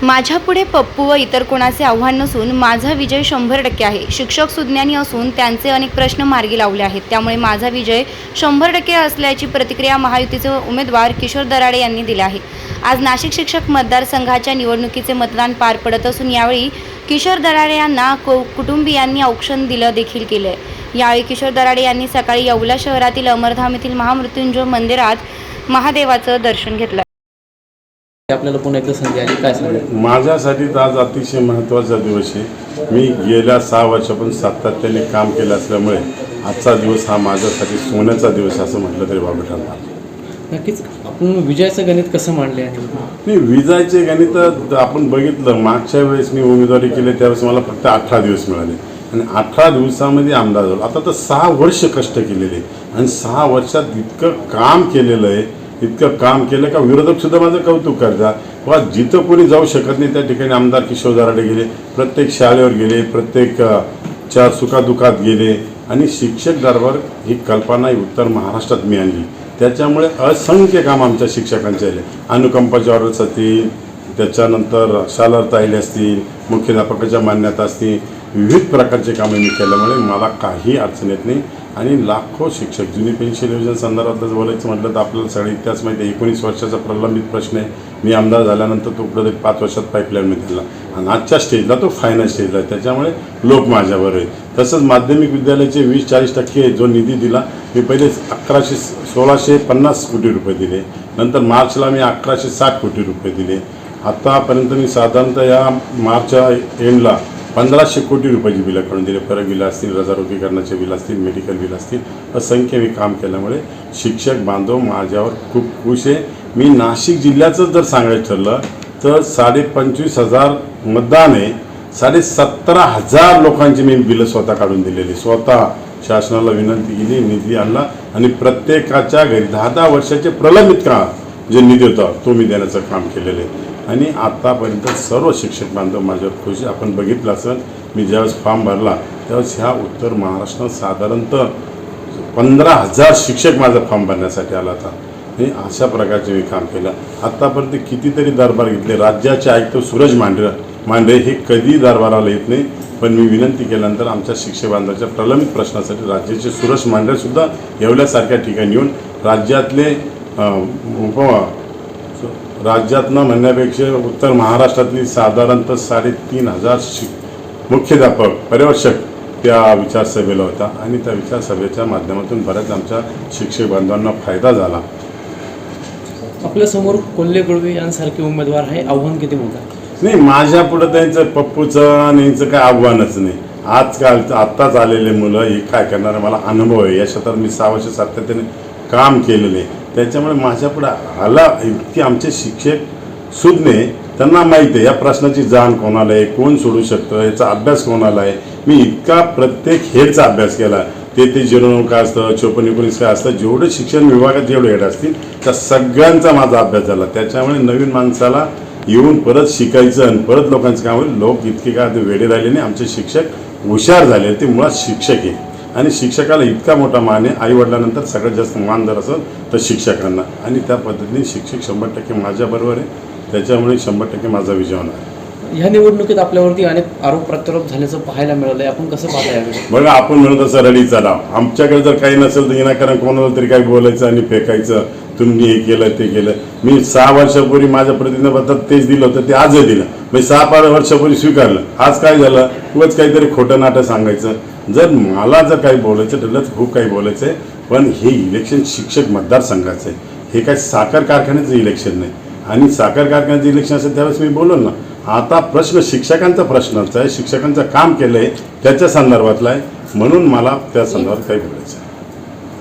माझ्यापुढे पप्पू व इतर कोणाचे आव्हान नसून माझा विजय 100% आहे। शिक्षक सुज्ञानी असून त्यांचे अनेक प्रश्न मार्गी लावले आहेत, त्यामुळे माझा विजय 100% असल्याची प्रतिक्रिया महायुतीचे उमेदवार किशोर दराडे यांनी दिली आहे। आज नाशिक शिक्षक मतदारसंघाच्या निवडणुकीचे मतदान पार पडत असून यावेळी किशोर दराडे यांना कुटुंबियांनी औक्षण देखील केले। यावेळी किशोर दराडे यांनी सकाळी येवला शहरातील अमरधाम येथील महामृत्युंजय मंदिरात महादेवाचं दर्शन घेतलं। आपल्याला पुन्हा एकदा संधी आली, काय सांगाल? माझ्यासाठी आज अतिशय महत्त्वाचा दिवस आहे। मी गेल्या 6 वर्षापासून सातत्याने काम केलं असल्यामुळे आजचा दिवस हा माझ्यासाठी सोन्याचा दिवस असं म्हटलं तरी बाबा ठरणार। नक्कीच आपण विजयाचं गणित कसं मांडले आहे? मी विजयाचे गणित आपण बघितलं, मागच्या वेळेस मी उमेदवारी केली त्यावेळेस मला फक्त 18 दिवस मिळाले आणि 18 दिवसामध्ये आमदार झालो। आता तर 6 वर्ष कष्ट केलेले आणि 6 वर्षात इतकं काम केलेलं आहे, इतकं काम केलं का विरोधक सुद्धा माझं कौतुक करतात। वा जिथं कोणी जाऊ शकत नाही त्या ठिकाणी आमदार किशोर दराडे गेले, प्रत्येक शाळेवर गेले, प्रत्येक सुखादुखात गेले आणि शिक्षक दरबार ही कल्पना उत्तर महाराष्ट्रात मी आणली। त्याच्यामुळे असंख्य काम आमच्या शिक्षकांचे आले, अनुकंपाचे ऑर्डर्स असतील, त्याच्यानंतर शालार्थ आले असतील, मुख्याध्यापकाच्या मान्यता असतील, विविध प्रकारचे कामे मी केल्यामुळे मला काही अडचण येत नाही। आणि लाखो शिक्षक जुनी पेन्शन योजना संदर्भात बोलायचं म्हटलं तर आपल्याला सगळे इतिहास माहिती आहे। 19 वर्षाचा प्रलंबित प्रश्न आहे। मी आमदार झाल्यानंतर तो पुढे 5 वर्षात पाईपलाईनमध्ये दिला आणि आजच्या स्टेजला तो फायनल स्टेजला आहे, त्याच्यामुळे लोक माझ्यावर आहे। तसंच माध्यमिक विद्यालयाचे 20-40% जो निधी दिला, मी पहिले 1650 कोटी रुपये दिले, नंतर मार्चला मी 1160 कोटी रुपये दिले। आतापर्यंत मी साधारणतः या मार्चच्या एंडला 1500 कोटी रुपयाची बिलं काढून दिले। फरक बिलं असतील, रजारोगीकरणाचे बिल असतील, मेडिकल बिल असतील, असंख्य मी काम केल्यामुळे शिक्षक बांधव माझ्यावर खूप खुश आहे। मी नाशिक जिल्ह्याचं जर सांगायचं ठरलं तर 25,500 मतदान आहे, 17,500 लोकांची मी बिलं स्वतः काढून दिलेली, स्वतः शासनाला विनंती केली, निधी आणला आणि प्रत्येकाच्या घरी 10-10 वर्षाचे प्रलंबित काम जे निधी होता तो मी देण्याचं काम केलेलं आहे। आणि आतापर्यंत सर्व शिक्षक बांधव माझ्यावर खुश आहे। आपण बघितलं असेल, मी ज्यावेळेस फॉर्म भरला त्यावेळेस ह्या उत्तर महाराष्ट्रात साधारणतः 15,000 शिक्षक माझा फॉर्म भरण्यासाठी आला होता आणि अशा प्रकारचे मी काम केलं। आत्तापर्यंत कितीतरी दरबार घेतले, राज्याचे आयुक्त सूरज मांढरे हे कधी दरबाराला येत नाही, पण मी विनंती केल्यानंतर आमच्या शिक्षक बांधवाच्या प्रलंबित प्रश्नासाठी राज्याचे सूरज मांढरेसुद्धा येवल्यासारख्या ठिकाणी येऊन राज्यातले राज्यातनं म्हणण्यापेक्षा उत्तर महाराष्ट्रातली साधारणतः 3,500 मुख्याध्यापक पर्यवेक्षक त्या विचारसभेला होता आणि त्या विचारसभेच्या माध्यमातून बऱ्याच आमच्या शिक्षक बांधवांना फायदा झाला। आपल्यासमोर कोल्हे गुळवे यांसारखे उमेदवार आहे, आव्हान किती मोठं? नाही, माझ्या पुढं त्यांचं पप्पूचं आणि यांचं काय आव्हानच नाही। आजकाल आत्ताच आलेले मुलं हे काय करणार, मला अनुभव आहे, या क्षेत्रात मी 6 वर्ष सातत्याने काम केलेले, त्याच्यामुळे माझ्यापुढं आला इतके आमचे शिक्षक सुज्ञ, त्यांना माहिती आहे या प्रश्नाची जाण कोणाला आहे, कोण सोडू शकतं, याचा अभ्यास कोणाला आहे। मी इतका प्रत्येक हेडचा अभ्यास केला, ते 09 काय असतं, 54-19 काय असतं, जेवढे शिक्षण विभागात जेवढे हेड असतील त्या सगळ्यांचा माझा अभ्यास झाला। त्याच्यामुळे नवीन माणसाला येऊन परत शिकायचं आणि परत लोकांचं काम होईल। लोक इतके काय ते वेडे राहिले नाही, आमचे शिक्षक हुशार झाले, ते मुळात शिक्षक आहे आणि शिक्षकाला इतका मोठा मान आहे। आईवडिलांनंतर सगळ्यात जास्त मान जर असेल तर शिक्षकांना, आणि त्या पद्धतीने शिक्षक 100% माझ्याबरोबर आहे, त्याच्यामुळे 100% माझा विजय होणार। ह्या निवडणुकीत आपल्यावरती अनेक आरोप प्रत्यारोप झाल्याचं पाहायला मिळालं आहे, आपण कसं पाहताय? बघा, आपण म्हणत असं रडीचा डाव, आमच्याकडे जर काही नसेल तर विनाकारण कोणाला तरी काही बोलायचं आणि फेकायचं, तुम्ही हे केलं ते केलं। मी 6 वर्षापूर्वी माझ्या प्रतिज्ञापत्रात तेच दिलं होतं, ते आजही दिलं, मी 6 वर्षापूर्वी स्वीकारलं। आज काय झालं, खूपच काहीतरी खोटं नाटं सांगायचं। जर मला जर काही बोलायचं ठरलं तर खूप काही बोलायचं आहे, पण हे इलेक्शन शिक्षक मतदारसंघाचं आहे, हे काय साखर कारखान्याचं इलेक्शन नाही। आणि साखर कारखान्याचं इलेक्शन असेल त्यावेळेस मी बोललो ना, आता प्रश्न शिक्षकांचा प्रश्नच आहे, शिक्षकांचं काम केलं आहे त्याच्या संदर्भातला आहे, म्हणून मला त्या संदर्भात काही बोलायचं आहे।